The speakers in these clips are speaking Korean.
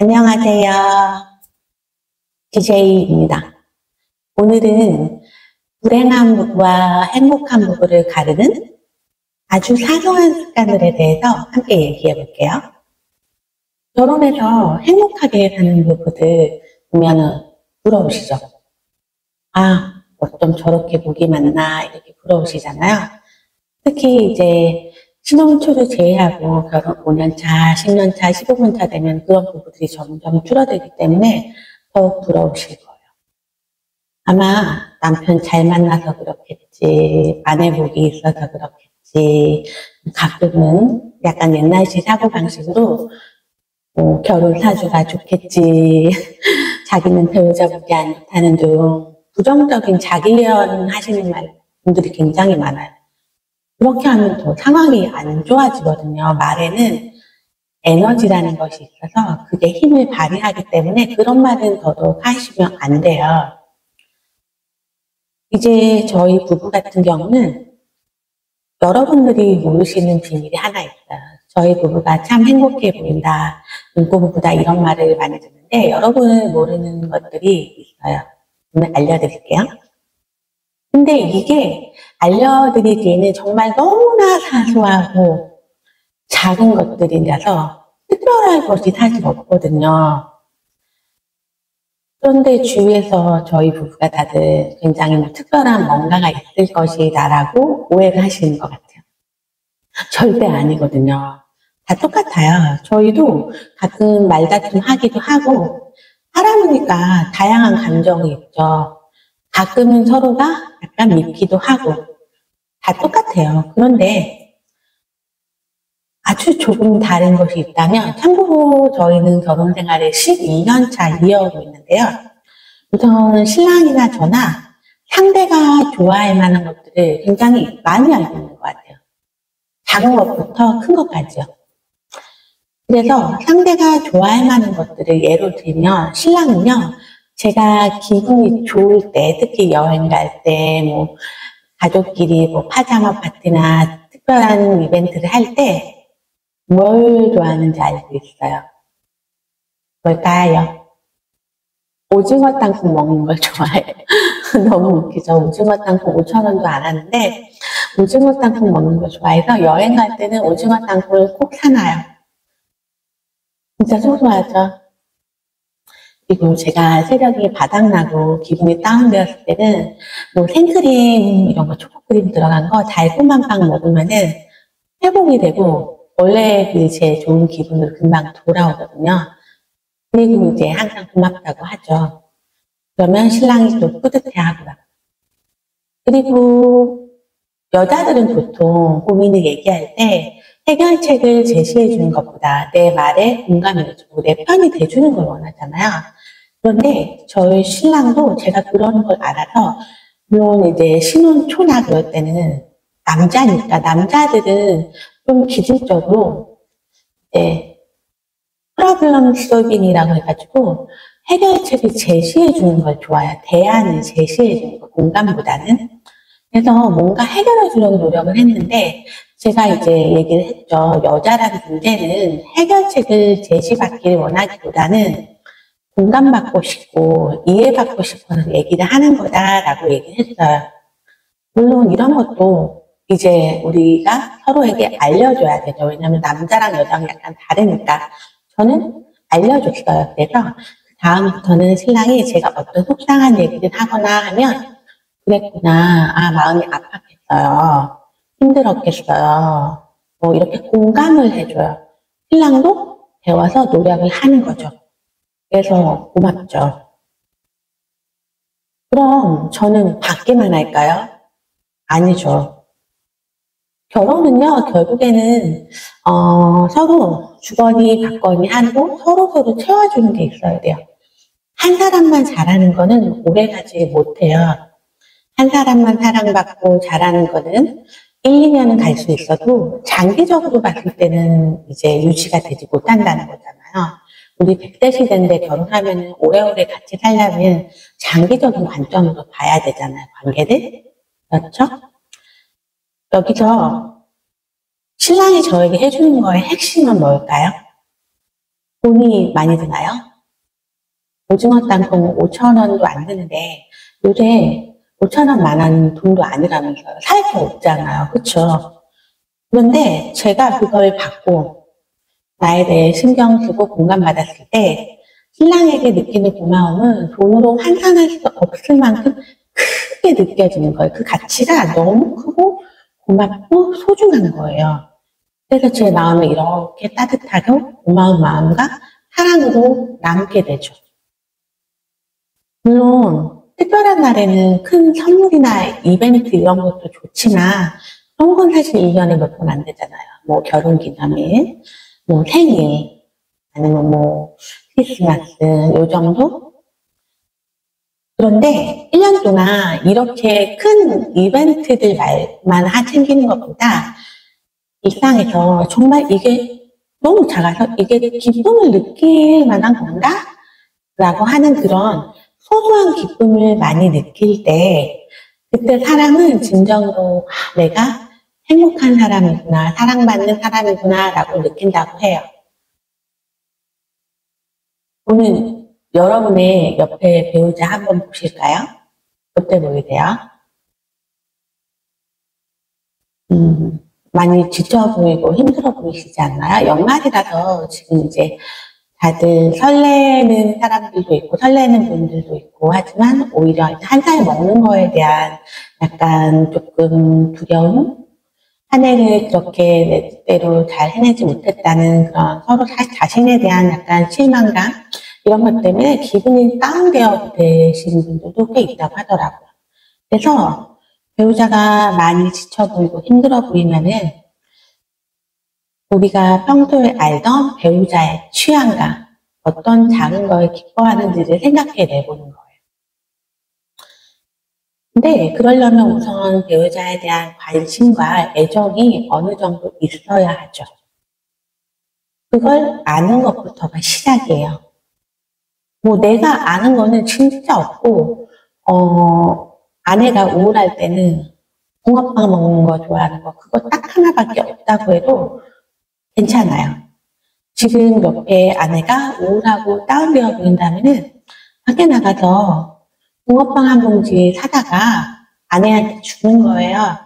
안녕하세요. DJ입니다. 오늘은 불행한 부부와 행복한 부부를 가르는 아주 사소한 습관들에 대해서 함께 얘기해 볼게요. 결혼해서 행복하게 사는 부부들 보면은 부러우시죠? 아, 어쩜 저렇게 복이 많나 이렇게 부러우시잖아요. 특히 이제 신혼초를 제외하고 결혼 5년차, 10년차, 15년차 되면 그런 부부들이 점점 줄어들기 때문에 더욱 부러우실 거예요. 아마 남편 잘 만나서 그렇겠지, 아내 복이 있어서 그렇겠지, 가끔은 약간 옛날식 사고방식으로 결혼 사주가 좋겠지, 자기는 배우자 복이 안 좋다는 등 부정적인 자기련 하시는 분들이 굉장히 많아요. 그렇게 하면 더 상황이 안 좋아지거든요. 말에는 에너지라는 것이 있어서 그게 힘을 발휘하기 때문에 그런 말은 더더욱 하시면 안 돼요. 이제 저희 부부 같은 경우는 여러분들이 모르시는 비밀이 하나 있어요. 저희 부부가 참 행복해 보인다, 눈꼬부부다 이런 말을 많이 듣는데 여러분은 모르는 것들이 있어요. 오늘 알려드릴게요. 근데 이게 알려드리기에는 정말 너무나 사소하고 작은 것들이라서 특별할 것이 사실 없거든요. 그런데 주위에서 저희 부부가 다들 굉장히 특별한 뭔가가 있을 것이다라고 오해를 하시는 것 같아요. 절대 아니거든요. 다 똑같아요. 저희도 가끔 말다툼 하기도 하고 사람이니까 다양한 감정이 있죠. 가끔은 서로가 약간 밉기도 하고 다 똑같아요. 그런데 아주 조금 다른 것이 있다면 참고로 저희는 결혼 생활을 12년 차 이어오고 있는데요. 우선 신랑이나 저나 상대가 좋아할 만한 것들을 굉장히 많이 알고 있는 것 같아요. 작은 것부터 큰 것까지요. 그래서 상대가 좋아할 만한 것들을 예로 들면 신랑은요. 제가 기분이 좋을 때, 특히 여행 갈 때, 가족끼리 파자마 파티나 특별한 이벤트를 할 때 뭘 좋아하는지 알고 있어요. 뭘까요? 오징어 땅콩 먹는 걸 좋아해요. 너무 웃기죠? 오징어 땅콩 5,000원도 안 하는데 오징어 땅콩 먹는 걸 좋아해서 여행 갈 때는 오징어 땅콩을 꼭 사놔요. 진짜 소소하죠? 그리고 제가 체력이 바닥나고 기분이 다운되었을 때는 생크림 이런 거 초코크림 들어간 거 달콤한 빵 먹으면은 회복이 되고 원래 그 제 좋은 기분으로 금방 돌아오거든요. 그리고 이제 항상 고맙다고 하죠. 그러면 신랑이 또 뿌듯해하고요. 그리고 여자들은 보통 고민을 얘기할 때 해결책을 제시해 주는 것보다 내 말에 공감해주고 내 편이 돼주는 걸 원하잖아요. 그런데 저희 신랑도 제가 그런 걸 알아서 물론 이제 신혼 초나 그럴 때는 남자니까 남자들은 좀 기질적으로 프로블럼 솔빙이라고 해가지고 해결책을 제시해 주는 걸 좋아해요. 대안을 제시해 주는 거 공감보다는. 그래서 뭔가 해결해 주려고 노력을 했는데 제가 이제 얘기를 했죠. 여자라는 문제는 해결책을 제시받기를 원하기보다는 공감받고 싶고 이해받고 싶어서 얘기를 하는 거다라고 얘기를 했어요. 물론 이런 것도 이제 우리가 서로에게 알려줘야 되죠. 왜냐하면 남자랑 여자랑 약간 다르니까. 저는 알려줬어요. 그래서 그 다음부터는 신랑이 제가 어떤 속상한 얘기를 하거나 하면 그랬구나. 아, 마음이 아팠겠어요. 힘들었겠어요. 이렇게 공감을 해줘요. 신랑도 배워서 노력을 하는 거죠. 그래서 고맙죠. 그럼 저는 받기만 할까요? 아니죠. 결혼은요, 결국에는 서로 주거니 받거니 하고 서로 채워주는 게 있어야 돼요. 한 사람만 잘하는 거는 오래가지 못해요. 한 사람만 사랑받고 잘하는 거는 1, 2년은 갈 수 있어도 장기적으로 봤을 때는 이제 유지가 되지 못한다는 거잖아요. 우리 100대 시대인데 결혼하면 오래오래 같이 살려면 장기적인 관점으로 봐야 되잖아요, 관계를. 그렇죠? 여기서 신랑이 저에게 해주는 거의 핵심은 뭘까요? 돈이 많이 드나요? 오징어 땅콩 5,000원도 안 드는데 요새 5,000원만한 돈도 아니라면서요. 살 게 없잖아요. 그쵸? 그런데 제가 그걸 받고 나에 대해 신경 쓰고 공감받았을 때 신랑에게 느끼는 고마움은 돈으로 환산할 수 없을 만큼 크게 느껴지는 거예요. 그 가치가 너무 크고 고맙고 소중한 거예요. 그래서 제 마음이 이렇게 따뜻하고 고마운 마음과 사랑으로 남게 되죠. 물론 특별한 날에는 큰 선물이나 이벤트 이런 것도 좋지만 그런 건 사실 1년에 몇 번 안 되잖아요. 뭐 결혼기념일, 뭐 생일, 아니면 뭐 크리스마스 요 정도? 그런데 1년 동안 이렇게 큰 이벤트들만 챙기는 것보다 일상에서 정말 이게 너무 작아서 이게 기쁨을 느낄 만한 건가? 라고 하는 그런 소소한 기쁨을 많이 느낄 때 그때 사랑은 진정으로 내가 행복한 사람이구나, 사랑받는 사람이구나 라고 느낀다고 해요. 오늘 여러분의 옆에 배우자 한번 보실까요? 어때 보이세요? 많이 지쳐 보이고 힘들어 보이시지 않나요? 연말이라서 지금 이제 다들 설레는 사람들도 있고 설레는 분들도 있고 하지만 오히려 한 살 먹는 거에 대한 약간 조금 두려움? 한 해를 그렇게 내 뜻대로 잘 해내지 못했다는 그런 서로 자신에 대한 약간 실망감 이런 것 때문에 기분이 다운되어 계시는 분들도 꽤 있다고 하더라고요. 그래서 배우자가 많이 지쳐 보이고 힘들어 보이면은 우리가 평소에 알던 배우자의 취향과 어떤 작은 걸 기뻐하는지를 생각해 내보는 거예요. 근데 그러려면 우선 배우자에 대한 관심과 애정이 어느 정도 있어야 하죠. 그걸 아는 것부터가 시작이에요. 뭐 내가 아는 거는 진짜 없고 아내가 우울할 때는 붕어빵 먹는 거 좋아하는 거 그거 딱 하나밖에 없다고 해도 괜찮아요. 지금 옆에 아내가 우울하고 다운되어 보인다면은 밖에 나가서 붕어빵 한 봉지 사다가 아내한테 주는 거예요.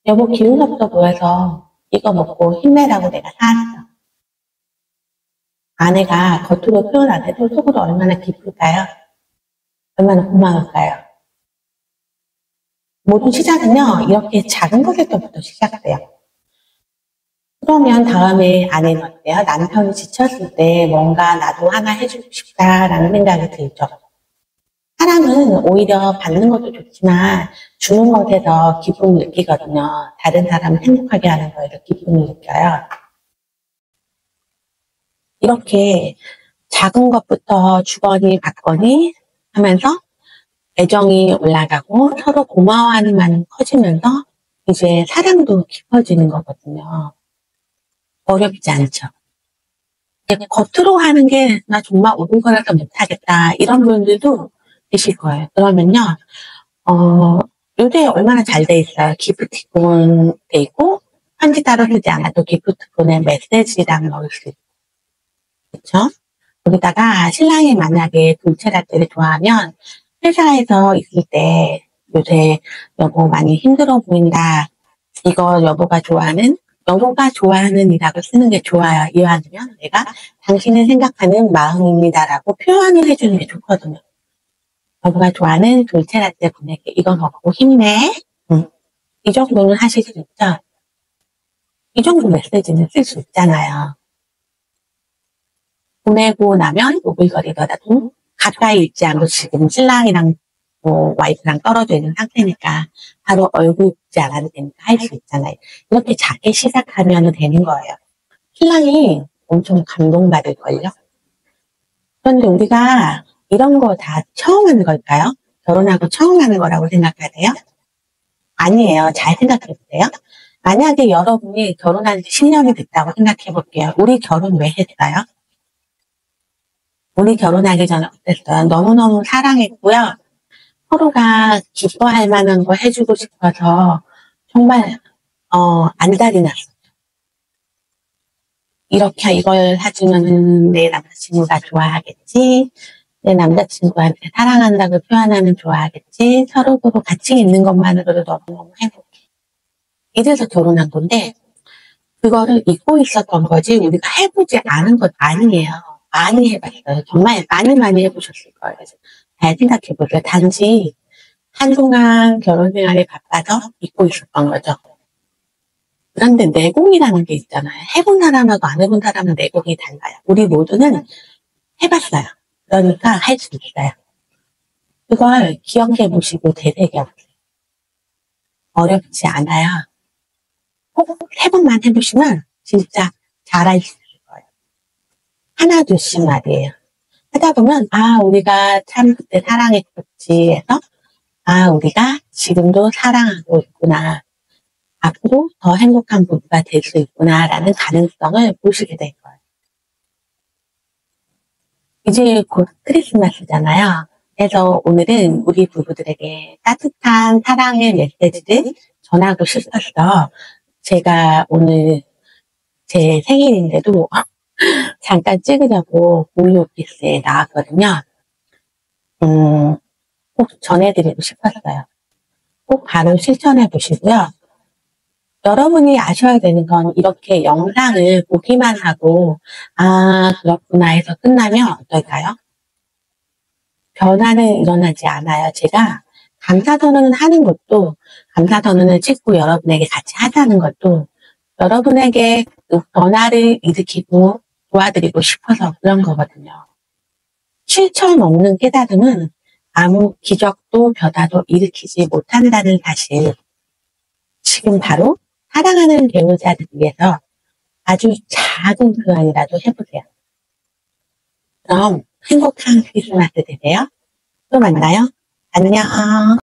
여보 기운 없어 보여서 이거 먹고 힘내라고 내가 사왔어. 아내가 겉으로 표현 안 해도 속으로 얼마나 기쁠까요? 얼마나 고마울까요? 모든 시작은요, 이렇게 작은 것에서부터 시작돼요. 그러면 다음에 아내는 어때요? 남편이 지쳤을 때 뭔가 나도 하나 해주고 싶다라는 생각이 들죠. 사람은 오히려 받는 것도 좋지만 주는 것에서 기쁨을 느끼거든요. 다른 사람을 행복하게 하는 거에서 기쁨을 느껴요. 이렇게 작은 것부터 주거니 받거니 하면서 애정이 올라가고 서로 고마워하는 마음이 커지면서 이제 사랑도 깊어지는 거거든요. 어렵지 않죠. 겉으로 하는 게 나 정말 오글거려서 못하겠다 이런 분들도 계실 거예요. 그러면요. 요새 얼마나 잘 돼 있어요. 기프티콘 돼 있고 편지 따로 쓰지 않아도 기프티콘에 메시지랑 넣을 수 있고 그렇죠? 거기다가 신랑이 만약에 돌체라떼를 좋아하면 회사에서 있을 때 요새 여보 많이 힘들어 보인다. 이거 여보가 좋아하는 이라고 쓰는 게 좋아요. 이왕이면 내가 당신을 생각하는 마음입니다라고 표현을 해주는 게 좋거든요. 여보가 좋아하는 돌체라떼 보낼게. 이거 먹고 힘내. 이 정도는 하실 수 있죠? 이 정도 메시지는 쓸 수 있잖아요. 보내고 나면 오글거리더라도 가까이 있지 않고 지금 신랑이랑 와이프랑 떨어져 있는 상태니까 바로 얼굴 보지 않아도 되니까 할 수 있잖아요. 이렇게 작게 시작하면 되는 거예요. 신랑이 엄청 감동받을걸요? 그런데 우리가 이런 거 다 처음 하는 걸까요? 결혼하고 처음 하는 거라고 생각하세요? 아니에요. 잘 생각해 보세요. 만약에 여러분이 결혼한 지 10년이 됐다고 생각해 볼게요. 우리 결혼 왜 했어요? 우리 결혼하기 전에 어땠어요? 너무너무 사랑했고요. 서로가 기뻐할 만한 거 해주고 싶어서 정말 안달이 났어요. 이렇게 이걸 해주면 내 남자친구가 좋아하겠지. 내 남자친구한테 사랑한다고 표현하면 좋아하겠지. 서로서로 같이 있는 것만으로도 너무너무 행복해. 이래서 결혼한 건데 그거를 잊고 있었던 거지 우리가 해보지 않은 것 아니에요. 많이 해봤어요. 정말 많이 해보셨을 거예요. 잘 생각해보세요. 단지 한동안 결혼 생활에 바빠서 잊고 있었던 거죠. 그런데 내공이라는 게 있잖아요. 해본 사람하고 안 해본 사람은 내공이 달라요. 우리 모두는 해봤어요. 그러니까 할 수 있어요. 그걸 기억해 보시고 되새겨 보세요. 어렵지 않아요. 꼭 3번만 해보시면 진짜 잘할 수 있을 거예요. 하나 둘씩 말이에요. 하다 보면 우리가 참 그때 사랑했었지 해서 우리가 지금도 사랑하고 있구나. 앞으로 더 행복한 부부가 될 수 있구나라는 가능성을 보시게 될 거예요. 이제 곧 크리스마스잖아요. 그래서 오늘은 우리 부부들에게 따뜻한 사랑의 메시지를 전하고 싶어서 제가 오늘 제 생일인데도 잠깐 찍으려고 우유 오피스에 나왔거든요. 꼭 전해드리고 싶었어요. 꼭 바로 실천해 보시고요. 여러분이 아셔야 되는 건 이렇게 영상을 보기만 하고 그렇구나 해서 끝나면 어떨까요? 변화는 일어나지 않아요. 제가 감사선언을 하는 것도 감사선언을 찍고 여러분에게 같이 하자는 것도 여러분에게 그 변화를 일으키고 도와드리고 싶어서 그런 거거든요. 실천 없는 깨달음은 아무 기적도 변화도 일으키지 못한다는 사실. 지금 바로 사랑하는 배우자들 위해서 아주 작은 교환이라도 해보세요. 그럼 행복한 크리스마스 되세요. 또 만나요. 안녕.